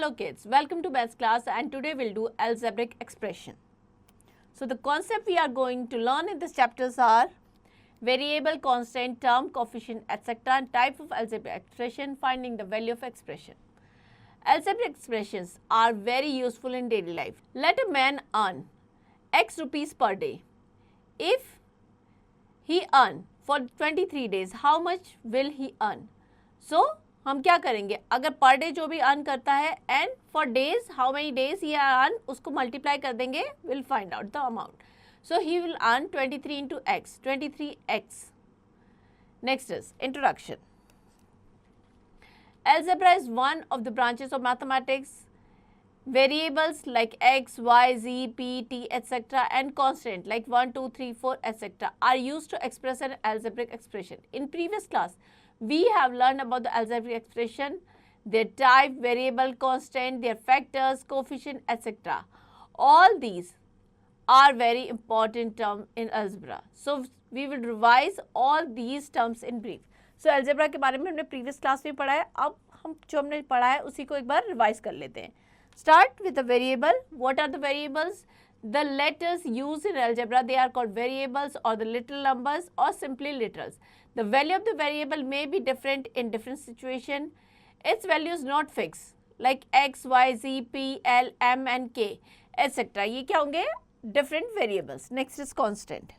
Hello kids, welcome to maths class and today we'll do algebraic expression. So the concept we are going to learn in this chapters are variable, constant, term, coefficient, etc. and type of algebraic expression, finding the value of expression. Algebraic expressions are very useful in daily life. Let a man earn X rupees per day. If he earn for 23 days, how much will he earn? So हम क्या करेंगे, अगर per day जो भी earn करता है and for days how many days he earn, उसको multiply कर देंगे, will find out the amount. So he will earn 23 into x, 23x. Next is introduction. Algebra is one of the branches of mathematics. Variables like x, y, z, p, t, etc. and constant like 1, 2, 3, 4, etc. are used to express an algebraic expression. In previous class, we have learned about the algebraic expression, their type, variable, constant, their factors, coefficient, etc. All these are very important terms in algebra. So we will revise all these terms in brief. So algebra के बारे में हमने previous class में पढ़ा है. अब हम जो हमने पढ़ा है उसी को एक बार revise कर लेते हैं. Start with the variable. What are the variables? The letters used in algebra, they are called variables or the little numbers or simply literals. The value of the variable may be different in different situation. Its value is not fixed like x, y, z, p, l, m and k etc. ये क्या होंगे? Different variables. Next is constant.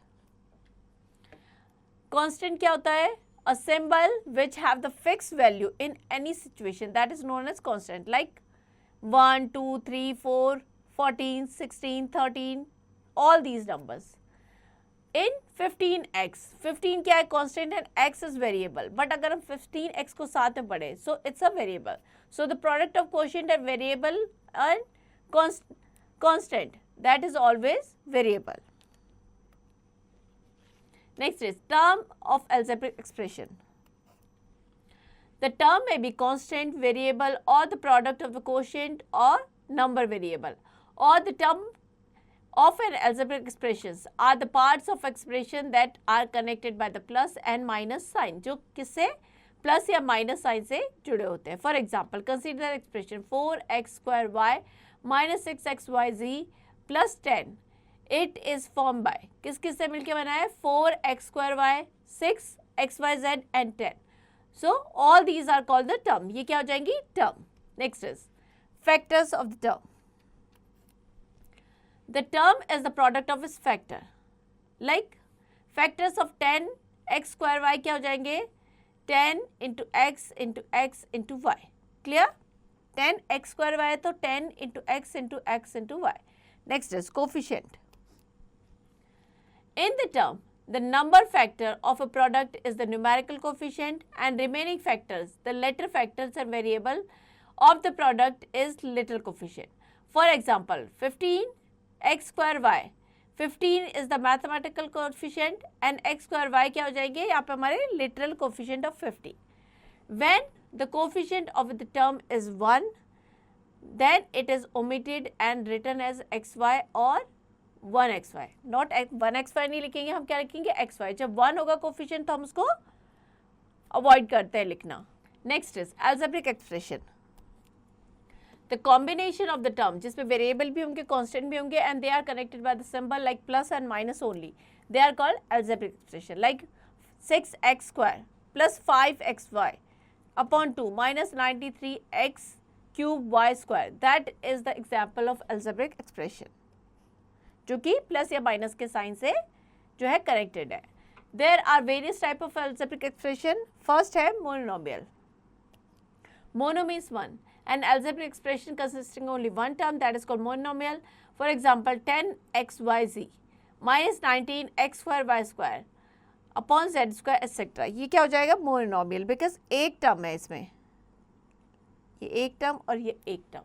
Constant क्या होता है? A symbol which have the fixed value in any situation, that is known as constant, like 1, 2, 3, 4, 14, 16, 13, all these numbers. In 15x, 15 क्या है? Constant and x is variable. But अगर हम 15x को साथ में पढ़े, so it's a variable. So the product of quotient and variable and constant, that is always variable. Next is term of algebraic expression. The term may be constant, variable or the product of the quotient or number variable. Or the term of an algebraic expressions are the parts of expression that are connected by the plus and minus sign, जो किससे plus या minus sign से जुड़े होते हैं. For example, consider expression 4x square y minus 6xyz plus 10. It is formed by किस किस से मिलके बना है? 4x square y, 6xyz and 10. So all these are called the term. ये क्या हो जाएंगी? Term. Next is factors of the term. The term is the product of its factor. Like factors of 10x square y क्या हो जाएंगे? 10 into x into x into y. Clear? 10x square y है तो 10 into x into x into y. Next is coefficient. In the term, the number factor of a product is the numerical coefficient and remaining factors, the letter factors and variable of the product is little coefficient. For example, 15x square y. 15 is the mathematical coefficient and x square y क्या हो जाएंगे? यहाँ पे हमारे literal coefficient of 50. When the coefficient of the term is 1, then it is omitted and written as xy or 1xy. Not 1xy नहीं लिखेंगे, हम क्या लिखेंगे? xy. जब 1 होगा कोफिशिएंट तो हम उसको अवॉइड करते हैं लिखना. Next is algebraic expression. The combination of the term जिसमें वेरिएबल भी होंगे, कांस्टेंट भी होंगे and they are connected by the symbol like plus and minus only. They are called algebraic expression. Like 6x square plus 5xy upon 2 minus 93x cube y square. That is the example of algebraic expression. जो कि plus या minus के sign से जो है connected है. There are various type of algebraic expression. First है monomial. Mono means one. An algebraic expression consisting only one term, that is called monomial. For example, 10xyz minus 19x square y square upon z square etc. ये क्या हो जाएगा? Monomial, because एक term है इसमें, ये एक टर्म और ये एक term.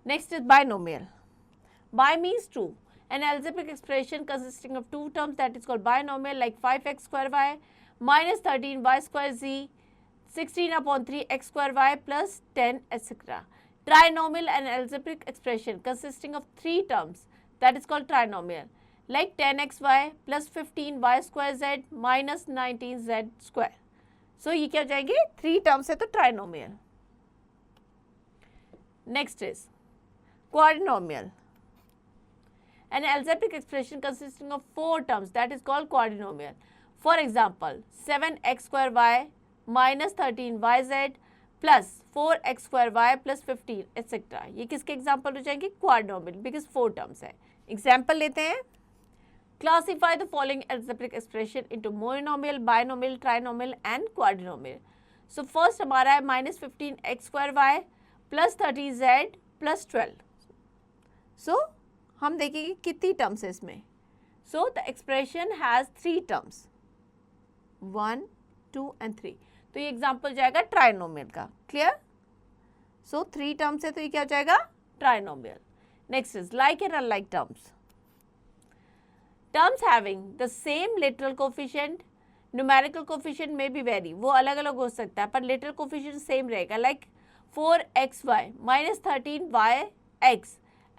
Next is binomial. Bi means two. An algebraic expression consisting of two terms, that is called binomial, like 5x square y minus 13y square z, 16 upon 3x square y plus 10 etc. Trinomial, an algebraic expression consisting of three terms, that is called trinomial, like 10xy plus 15y square z minus 19z square. So ये क्या हो जाएंगे? Three terms है तो trinomial. Next is quadrinomial. An algebraic expression consisting of 4 terms, that is called quadrinomial. For example, 7x square y minus 13yz plus 4x square y plus 15 etc. ये किसके example हो जाएंगे? क्वाड्रोमियल, बिकॉज 4 टर्म्स है. Example लेते हैं. Classify the following algebraic expression into monomial, binomial, trinomial and quadrinomial. So first हमारा है minus 15x square y plus 30z plus 12. So हम देखेंगे कितनी टर्म्स है इसमें. So the expression has 3 terms, 1, 2 and 3. तो ये एग्जाम्पल जाएगा ट्राइनोमियल का. क्लियर? सो 3 टर्म्स है तो ये क्या हो जाएगा? Trinomial. Next is like and unlike terms. Terms having the same literal coefficient, numerical coefficient में भी वेरी, वो अलग अलग हो सकता है पर लिटरल कोफिशिएंट सेम रहेगा. Like 4xy minus 13yx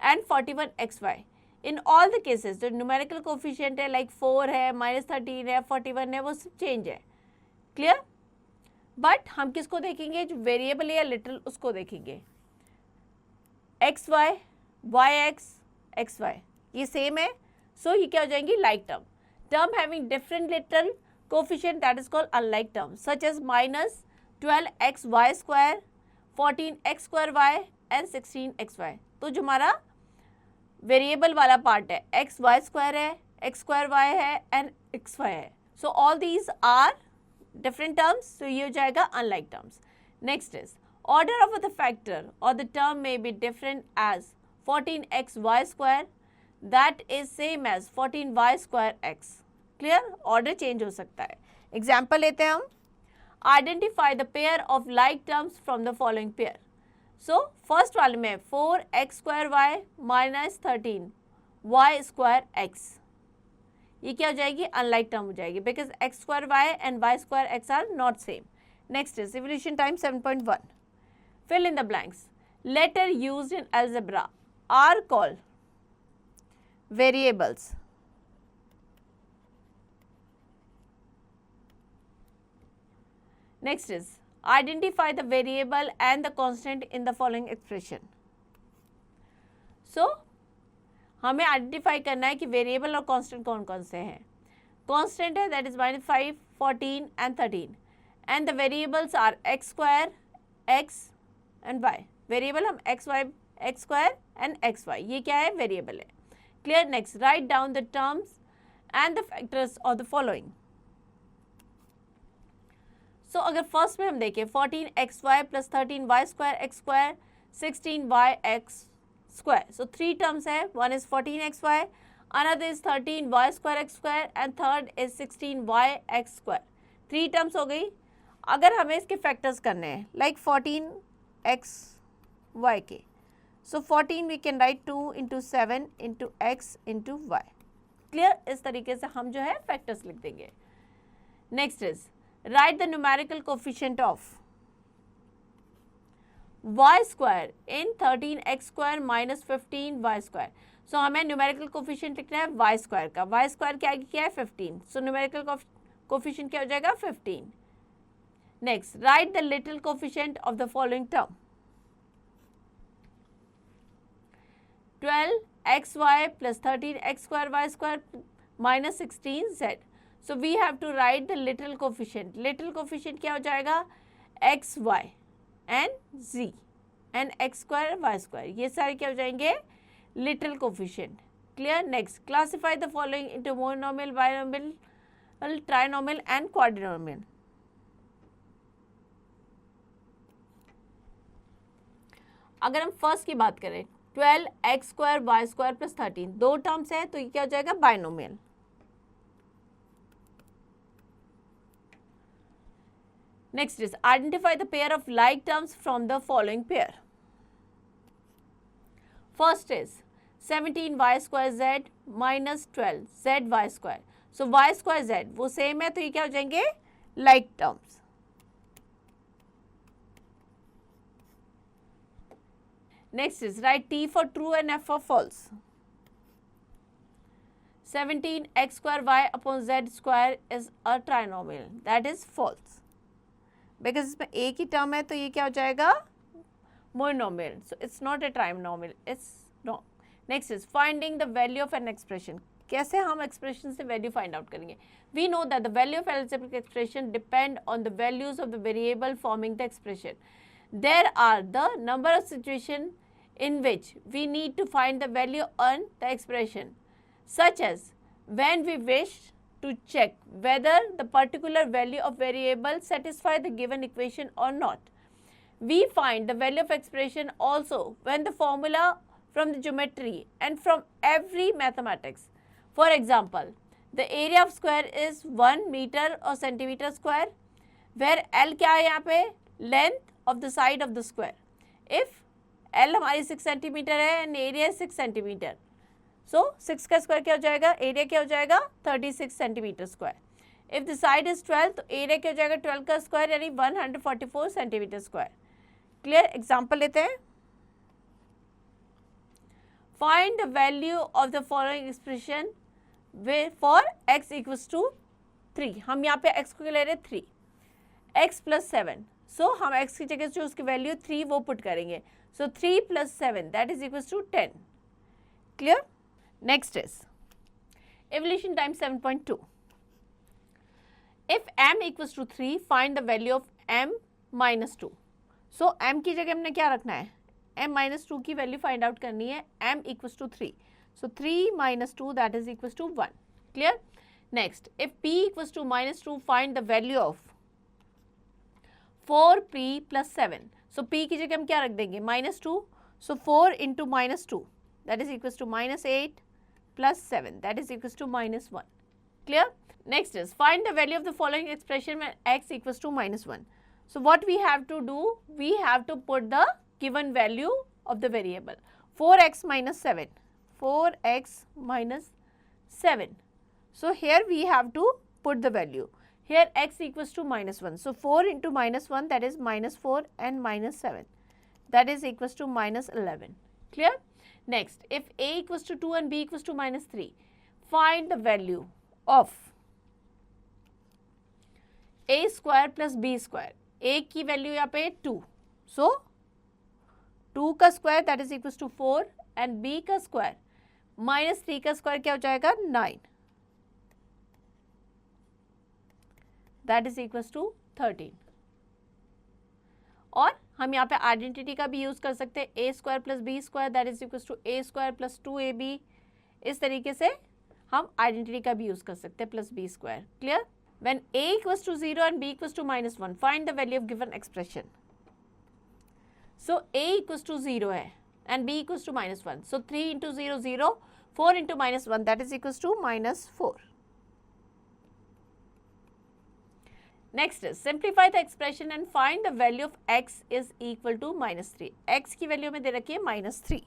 and 41xy. In all the cases जो न्यूमेरिकल कोफिशिएंट है लाइक 4 है, माइनस 13 है, 41 है, वो सब चेंज है. क्लियर? बट हम किसको देखेंगे? जो वेरिएबल या लिटरल उसको देखेंगे. xy, yx, xy ये सेम है. सो ये क्या हो जाएंगी? Like term. Term having different literal coefficient that is called unlike term, such as minus 12xy square, 14x square y and 16xy. तो जो हमारा वेरिएबल वाला पार्ट है एक्स वाई स्क्वायर है, एक्स स्क्वायर वाई है एंड एक्स वाई है. So all these are different terms. So ये हो जाएगा unlike terms. Next is order of the factor और द टर्म में be different as 14xy square that is same as 14y square x. Clear? Order change हो सकता है. Example लेते हैं हम. Identify the pair of like terms from the following pair. So first वाले में 4x square y minus 13y square x. ये क्या हो जाएगी? अनलाइक टर्म हो जाएगी because x square y and y square x are not same. Next is evolution time 7.1. Fill in the blanks. Letter used in algebra are called variables. Next is identify the variable and the constant in the following expression. So हमें identify करना है कि variable और constant कौन कौन से हैं. Constant है that is -5, 14 and 13 and the variables are x square, x and y. Variable हम x स्क्वायर एंड xy, ये क्या है? वेरिएबल है. Clear? Next write down the terms and the factors of the following. So अगर first में हम देखें 14xy plus 13y square x square 16yx square. So 3 terms है. One is 14xy, another is 13y square x square and third is 16yx square. 3 terms हो गई. अगर हमें इसके फैक्टर्स करने हैं लाइक 14xy के, so 14 we can write 2 into 7 into x into y. Clear? इस तरीके से हम जो है फैक्टर्स लिख देंगे. Next is write the numerical coefficient of y square in 13x square minus 15y square. So हमें numerical coefficient लिखना है y square का. y square क्या है? 15. So numerical coefficient क्या हो जाएगा? 15. Next, write the literal coefficient of the following term. 12xy plus 13x square y square minus 16z. So we have to write the literal coefficient. Literal coefficient क्या हो जाएगा? x, y and z and x square, y square. ये सारे क्या हो जाएंगे? Literal coefficient. Clear? Next, classify the following into monomial, binomial, trinomial and quadrinomial. अगर हम फर्स्ट की बात करें 12x square y square plus 13, 2 terms है तो ये क्या हो जाएगा? Binomial. Next is identify the pair of like terms from the following pair. First is 17y square z minus 12 zy square. So y square z वो same है तो ये क्या हो जाएंगे? like terms. Next is write t for true and f for false. 17x square y upon z square is a trinomial. That is false. Because इसमें एक ही term है तो ये क्या हो जाएगा? monomial. So it's not a trinomial, it's wrong. Next is finding the value of an expression. कैसे हम expression से value find out करेंगे? We know that the value of algebraic expression depend on the values of the variable forming the expression. There are the number of situations in which we need to find the value on the expression, such as when we wish to check whether the particular value of variable satisfy the given equation or not. We find the value of expression also when the formula from the geometry and from every mathematics. For example, the area of square is 1 meter or centimeter square, where L क्या है यहाँ पे? Length of the side of the square. If L हमारी 6 centimetre है and area 6 centimetre, so 6 का square क्या हो जाएगा? एरिया क्या हो जाएगा? 36 centimetre square. If the side is 12 तो एरिया क्या हो जाएगा? 12 का स्क्वायर यानी 144 सेंटीमीटर स्क्वायर. क्लियर? एग्जाम्पल लेते हैं. Find the value of the following expression for x equals to 3. हम यहाँ पे x को ले रहे 3, x प्लस 7. सो हम x की जगह जो उसकी वैल्यू 3 वो पुट करेंगे. So 3 plus 7 that is equals to 10. Clear? Next is evolution time 7.2. If m equals to 3, find the value of m minus 2. So m की जगह हमने क्या रखना है? m minus 2 की वैल्यू फाइंड आउट करनी है. m equals to 3. So 3 minus 2 that is equals to 1. Clear? Next, if p equals to minus 2, find the value of 4p plus 7. So p की जगह हम क्या रख देंगे? minus 2. So 4 into minus 2 that is equals to minus 8 plus 7 that is equals to minus 1. Clear? Next is find the value of the following expression when x equals to minus 1. So what we have to do? We have to put the given value of the variable. 4x minus 7. 4x minus 7. So here we have to put the value. Here x equals to minus 1. So 4 into minus 1 that is minus 4 and minus 7. That is equals to minus 11. Clear? Next, if a equals to 2 and b equals to minus 3, find the value of a square plus b square. a की value यहाँ पे 2. So 2 का square that is equals to 4 and b का square minus 3 का square क्या हो जाएगा? 9. That is equals to 13. और हम यहाँ पे आइडेंटिटी का भी यूज़ कर सकते हैं. A square plus b square that is equals to a square plus 2ab. इस तरीके से हम आइडेंटिटी का भी यूज़ कर सकते हैं plus b square. Clear? When a equals to 0 and b equals to -1, find the value of given expression. So a equals to 0 है and b equals to -1. So 3 into 0 0, 4 into -1 that is equals to -4. Next is simplify the expression and find the value of x is equal to -3. x की value में दे रखी है -3.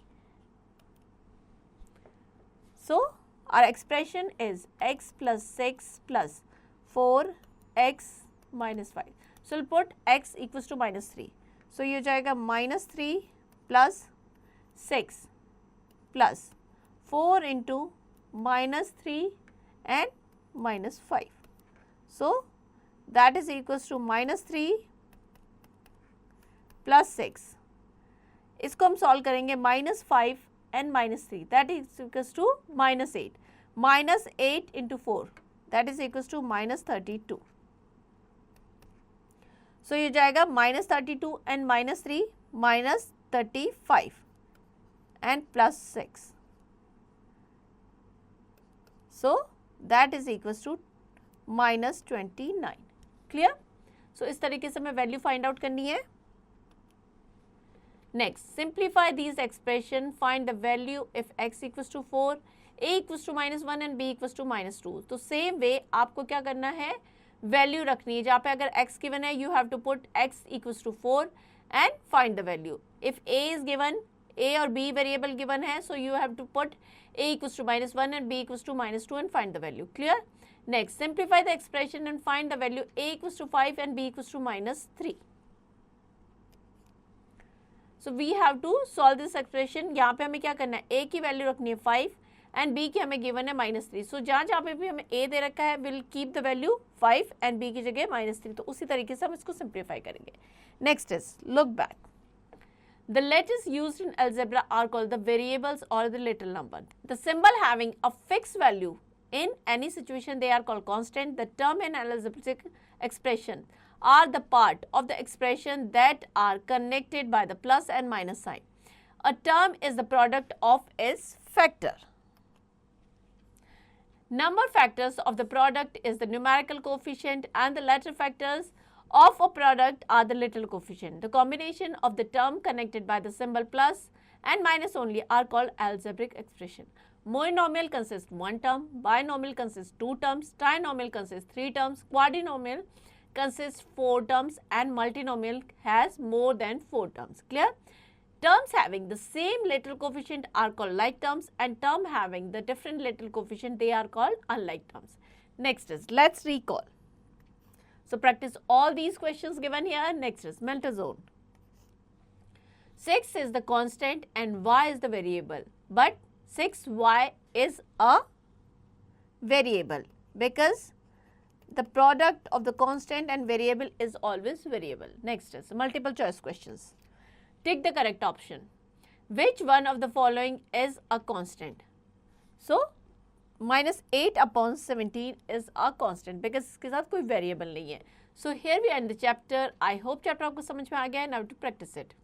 So our expression is x plus 6 plus 4x minus 5. So we'll put x equals to -3. So ये हो जाएगा -3 plus 6 plus 4 into -3 and -5. So that is equals to -3 plus 6. इसको हम solve करेंगे -5 and -3 that is equals to -8. -8 into 4 that is equals to -32. So ये जाएगा -32 and -3 -35 and plus 6. So that is equals to -29. Clear? So इस तरीके से हमें value find out करनी है. Next, simplify these expression, find the value if x equals to 4, a equals to -1 and b equals to -2. तो same way आपको क्या करना है? वैल्यू रखनी है. जहाँ पे अगर x गिवन है you have to put x equals to 4 and find the value. If a is given, a और b वेरिएबल गिवन है, so you have to put a equals to -1 and b equals to -2 and find the value. Clear? Next, simplify the expression and find the value a equals to 5 and b equals to -3. So we have to solve this expression. यहाँ पे हमें क्या करना है? a की value रखनी है 5 and b की हमें गिवन है -3. So जहाँ जहाँ पे भी हमें a दे रखा है we'll keep the value 5 and b की जगह -3. तो उसी तरीके से हम इसको सिंप्लीफाई करेंगे. Next is look back. The letters used in algebra are called the variables or the little number. The symbol having a fixed value in any situation, they are called constant. The term in algebraic expression are the part of the expression that are connected by the plus and minus sign. A term is the product of its factor. Number factors of the product is the numerical coefficient, and the letter factors of a product are the little coefficient. The combination of the term connected by the symbol plus and minus only are called algebraic expression. Monomial consists one term, binomial consists two terms, trinomial consists three terms, quadrinomial consists four terms, and multinomial has more than four terms. Clear? Terms having the same little coefficient are called like terms, and term having the different little coefficient, they are called unlike terms. Next is, let's recall. So practice all these questions given here. Next is mental zone. 6 is the constant and y is the variable, but 6y is a variable because the product of the constant and variable is always variable. Next is multiple choice questions. Take the correct option. Which one of the following is a constant? So, -8 upon 17 is a constant because इसके साथ कोई variable नहीं है. So, here we end the chapter. I hope chapter आपको समझ में आ गया है. Now to practice it.